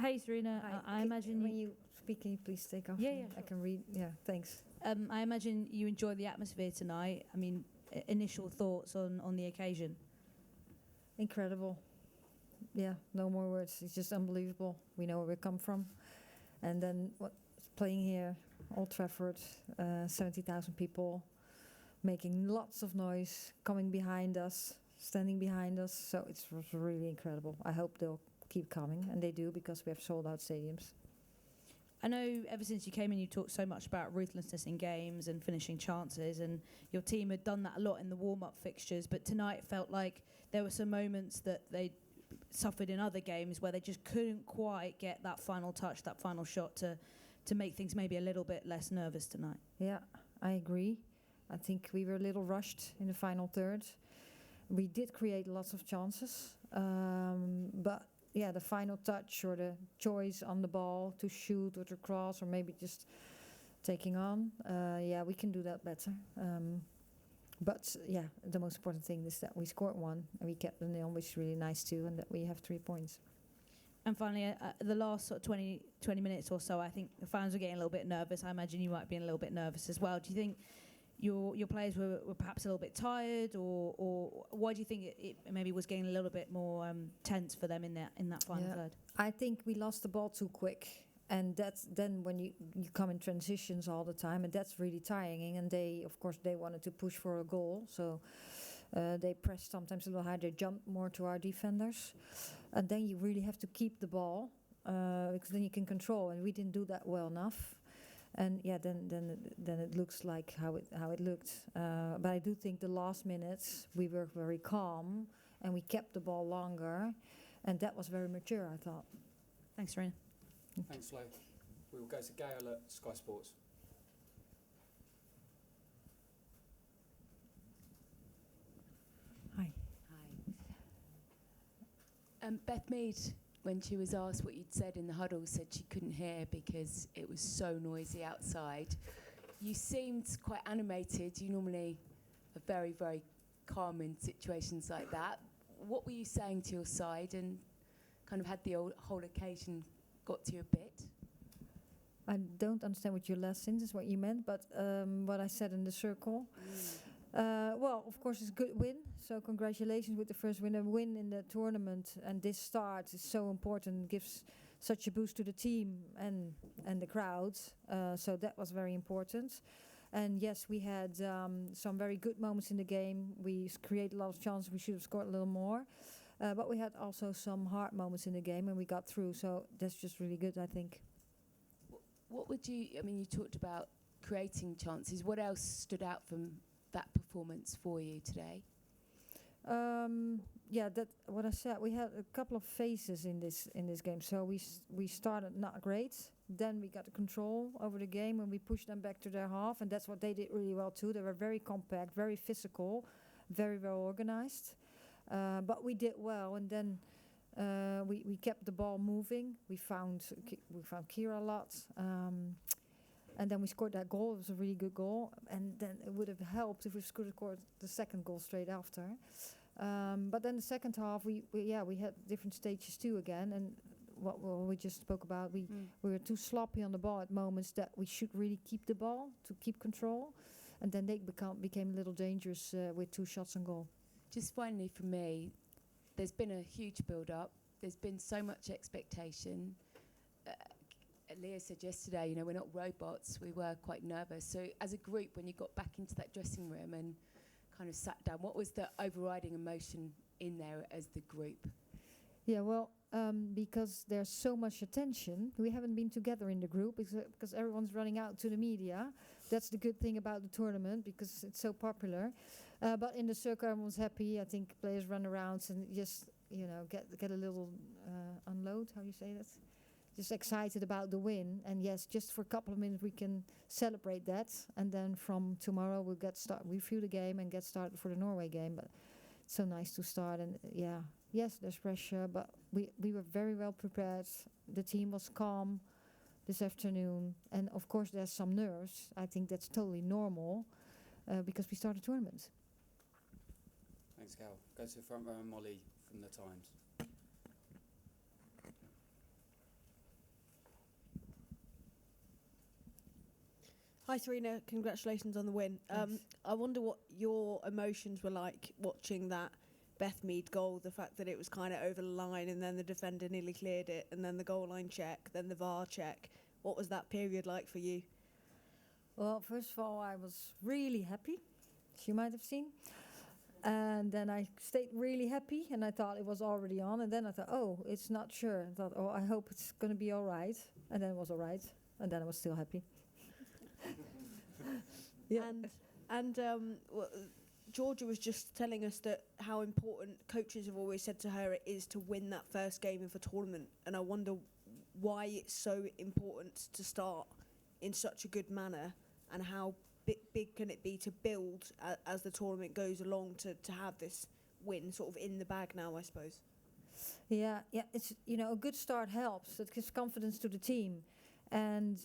Hey, Sarina. I imagine when you speak, can you please take off? Yeah, I can read. Yeah, thanks. I imagine you enjoy the atmosphere tonight. I mean, initial thoughts on the occasion. Incredible. Yeah, no more words. It's just unbelievable. We know where we come from, and then playing here, Old Trafford, 70,000 people, making lots of noise, coming behind us, standing behind us. So it was really incredible. I hope they'll keep coming, and they do, because we have sold out stadiums. I know ever since you came in, you talked so much about ruthlessness in games and finishing chances, and your team had done that a lot in the warm-up fixtures, but tonight it felt like there were some moments that they suffered in other games where they just couldn't quite get that final touch, that final shot to make things maybe a little bit less nervous tonight. Yeah, I agree. I think we were a little rushed in the final third. We did create lots of chances, but yeah, the final touch or the choice on the ball to shoot or to cross or maybe just taking on, yeah, we can do that better. But yeah, the most important thing is that we scored one and we kept the nil, which is really nice too, and that we have 3 points. And finally, the last sort of 20 minutes or so, I think the fans were getting a little bit nervous. I imagine you might be a little bit nervous as well. Do you think your players were perhaps a little bit tired, or why do you think it maybe was getting a little bit more tense for them in that final third? I think we lost the ball too quick, and that's then when you come in transitions all the time, and that's really tiring. And they, of course, they wanted to push for a goal, so they pressed sometimes a little higher. They jumped more to our defenders, and then you really have to keep the ball because then you can control. And we didn't do that well enough. And yeah, then it looks like how it looked. But I do think the last minutes we were very calm and we kept the ball longer, and that was very mature, I thought. Thanks, Sarina. Thanks, Flo. We will go to Gail at Sky Sports. Hi. Beth Mead, when she was asked what you'd said in the huddle, said she couldn't hear because it was so noisy outside. You seemed quite animated. You normally are very, very calm in situations like that. What were you saying to your side, and kind of had the whole occasion got to you a bit? I don't understand what your last sentence is, what you meant, but what I said in the circle. Well, of course, it's a good win. So congratulations with the first win. A win in the tournament and this start is so important. Gives such a boost to the team and the crowds. So that was very important. And yes, we had some very good moments in the game. We created a lot of chances. We should have scored a little more. But we had also some hard moments in the game and we got through. So that's just really good, I think. What would you, I mean, you talked about creating chances. What else stood out from that performance for you today? Yeah, that what I said. We had a couple of phases in this game. So we started not great. Then we got the control over the game and we pushed them back to their half, and that's what they did really well too. They were very compact, very physical, very well organized. But we did well, and then we kept the ball moving. We found Kira a lot. And then we scored that goal. It was a really good goal. And then it would have helped if we scored the second goal straight after. But then the second half, we had different stages too again. And what we just spoke about, we were too sloppy on the ball at moments that we should really keep the ball to keep control. And then they became a little dangerous with 2 shots on goal. Just finally from me, there's been a huge build-up. There's been so much expectation. Leah said yesterday, you know, we're not robots. We were quite nervous. So as a group, when you got back into that dressing room and kind of sat down, what was the overriding emotion in there as the group? Yeah, well, because there's so much attention, we haven't been together in the group because everyone's running out to the media. That's the good thing about the tournament because it's so popular. But in the circle, everyone's happy. I think players run around and just, you know, get a little unload. How do you say that? Just excited about the win, and yes, just for a couple of minutes we can celebrate that, and then from tomorrow we'll review the game and get started for the Norway game. But it's so nice to start, and yeah, yes, there's pressure, but we were very well prepared. The team was calm this afternoon, and of course there's some nerves. I think that's totally normal because we started a tournament. Thanks, Gal. Go to the front row and Molly from the Times. Hi Sarina, congratulations on the win. I wonder what your emotions were like watching that Beth Mead goal, the fact that it was kind of over the line and then the defender nearly cleared it and then the goal line check, then the VAR check. What was that period like for you? Well, first of all, I was really happy, as you might have seen. And then I stayed really happy, and I thought it was already on. And then I thought, oh, it's not sure. I thought, oh, I hope it's going to be all right. And then it was all right. And then I was still happy. Yeah. Georgia was just telling us that how important coaches have always said to her it is to win that first game of a tournament. And I wonder why it's so important to start in such a good manner, and how big can it be to build as the tournament goes along to have this win sort of in the bag now, I suppose. Yeah, it's, a good start helps. It gives confidence to the team. And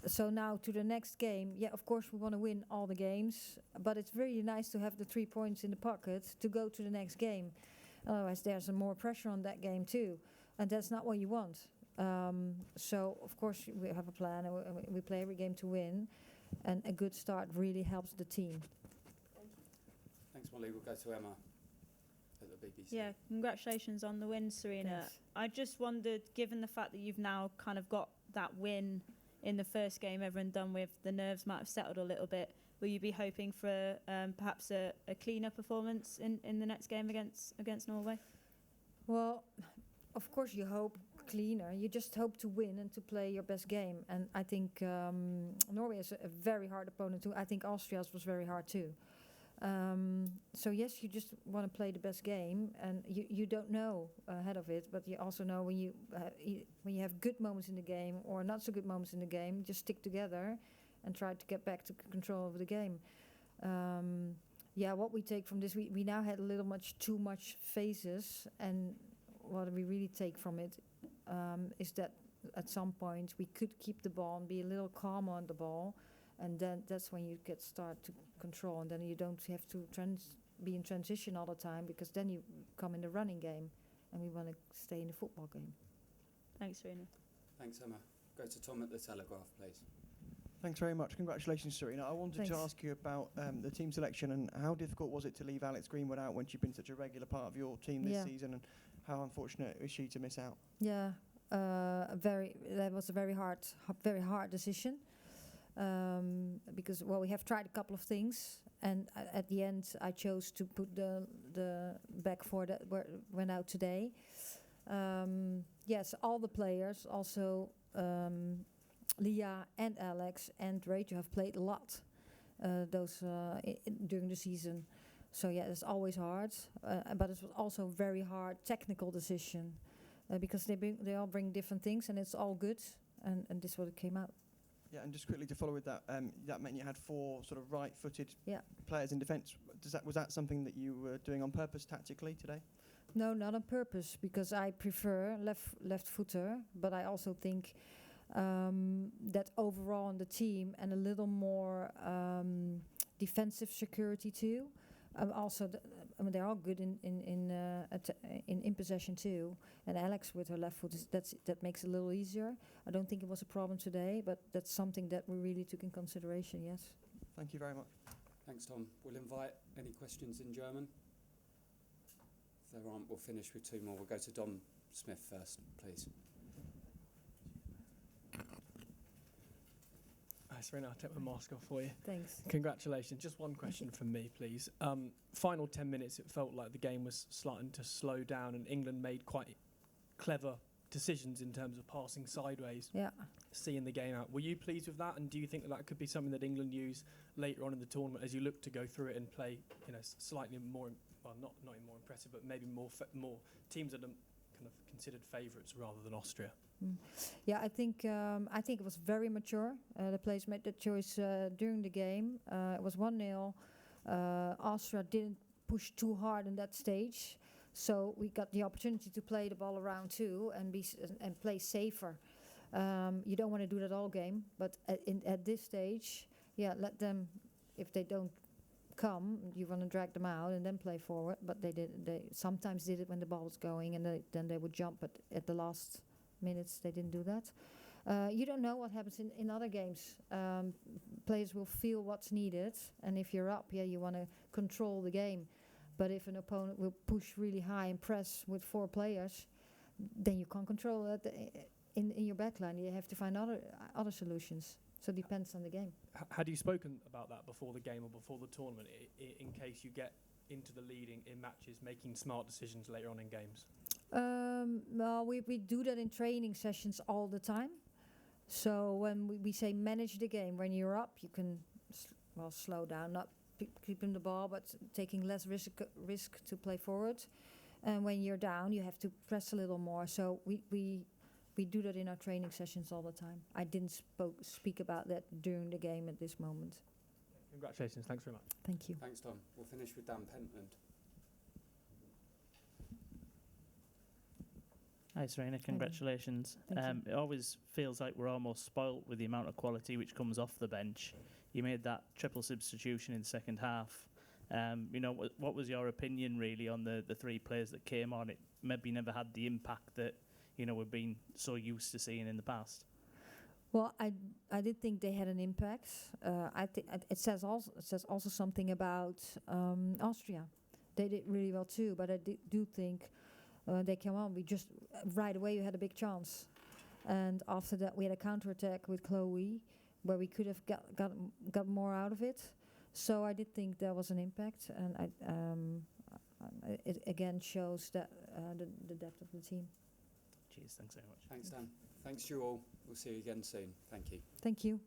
so now to the next game, of course we want to win all the games, but it's really nice to have the 3 points in the pocket to go to the next game. Otherwise there's some more pressure on that game too, and that's not what you want. So of course we have a plan, and we play every game to win, and a good start really helps the team. Thanks, Molly. We'll go to Emma at the BBC. Yeah, congratulations on the win, Sarina. Thanks. I just wondered, given the fact that you've now kind of got that win in the first game over and done with, the nerves might have settled a little bit. Will you be hoping for perhaps a cleaner performance in the next game against Norway? Well, of course you hope cleaner. You just hope to win and to play your best game. And I think Norway is a very hard opponent too. I think Austria's was very hard too. So yes, you just want to play the best game, and you don't know ahead of it, but you also know when you have good moments in the game or not so good moments in the game, just stick together and try to get back to control of the game. What we take from this, we now had a little too much phases, and what we really take from it is that at some point we could keep the ball and be a little calmer on the ball, and then that's when you start to control, and then you don't have to be in transition all the time, because then you come in the running game, and we want to stay in the football game. Thanks, Sarina. Thanks, Emma. Go to Tom at the Telegraph, please. Thanks very much. Congratulations, Sarina. I wanted Thanks. to ask you about the team selection, and how difficult was it to leave Alex Greenwood out when she's been such a regular part of your team this season, and how unfortunate is she to miss out? Yeah, that was a very hard decision, because we have tried a couple of things, and at the end I chose to put the back four that went out today. Yes, all the players, also Leah and Alex and Rachel, have played a lot during the season. So it's always hard, but it was also a very hard technical decision, because they all bring different things, and it's all good, and this is what it came out. Yeah, and just quickly to follow with that, that meant you had 4 sort of right-footed players in defence. Was that something that you were doing on purpose tactically today? No, not on purpose, because I prefer left footer, but I also think that overall on the team, and a little more defensive security too. They're all good in possession too. And Alex with her left foot, that makes it a little easier. I don't think it was a problem today, but that's something that we really took in consideration. Yes. Thank you very much. Thanks, Tom. We'll invite any questions in German. If there aren't, we'll finish with 2 more. We'll go to Dom Smith first, please. Sarina, I'll take my mask off for you. Thanks. Congratulations. Just one question from me, please. Final 10 minutes, it felt like the game was starting to slow down, and England made quite clever decisions in terms of passing sideways, seeing the game out. Were you pleased with that, and do you think that could be something that England use later on in the tournament as you look to go through it and play, slightly more, well, not more impressive, but maybe more teams that are kind of considered favourites rather than Austria? Yeah, I think it was very mature. The players made that choice during the game. It was 1-0. Austria didn't push too hard in that stage, so we got the opportunity to play the ball around too and play safer. You don't want to do that all game, but at this stage, let them. If they don't come, you want to drag them out and then play forward. But they sometimes did it when the ball was going, and then they would jump. But at the last minutes they didn't do that. You don't know what happens in other games. Players will feel what's needed, and if you're up, you want to control the game. But if an opponent will push really high and press with 4 players, then you can't control it in your backline. You have to find other solutions. So it depends on the game. Had you spoken about that before the game or before the tournament, in case you get into the leading in matches, making smart decisions later on in games? Well, we do that in training sessions all the time. So when we say manage the game, when you're up, you can slow down, not keeping the ball, but taking less risk to play forward. And when you're down, you have to press a little more. So we do that in our training sessions all the time. I didn't speak about that during the game at this moment. Congratulations. Thanks very much. Thank you. Thanks, Tom. We'll finish with Dan Pentland. Hi, Sarina. Congratulations. It always feels like we're almost spoilt with the amount of quality which comes off the bench. You made that triple substitution in the second half. What was your opinion really on the 3 players that came on? It maybe never had the impact that we've been so used to seeing in the past. Well, I did think they had an impact. I think it says also something about Austria. They did really well too, but I do think they came on. We just right away we had a big chance, and after that we had a counterattack with Chloe, where we could have got more out of it. So I did think there was an impact, and it again shows that the depth of the team. Cheers. Thanks very much. Thanks, Dan. Thanks to you all. We'll see you again soon. Thank you. Thank you.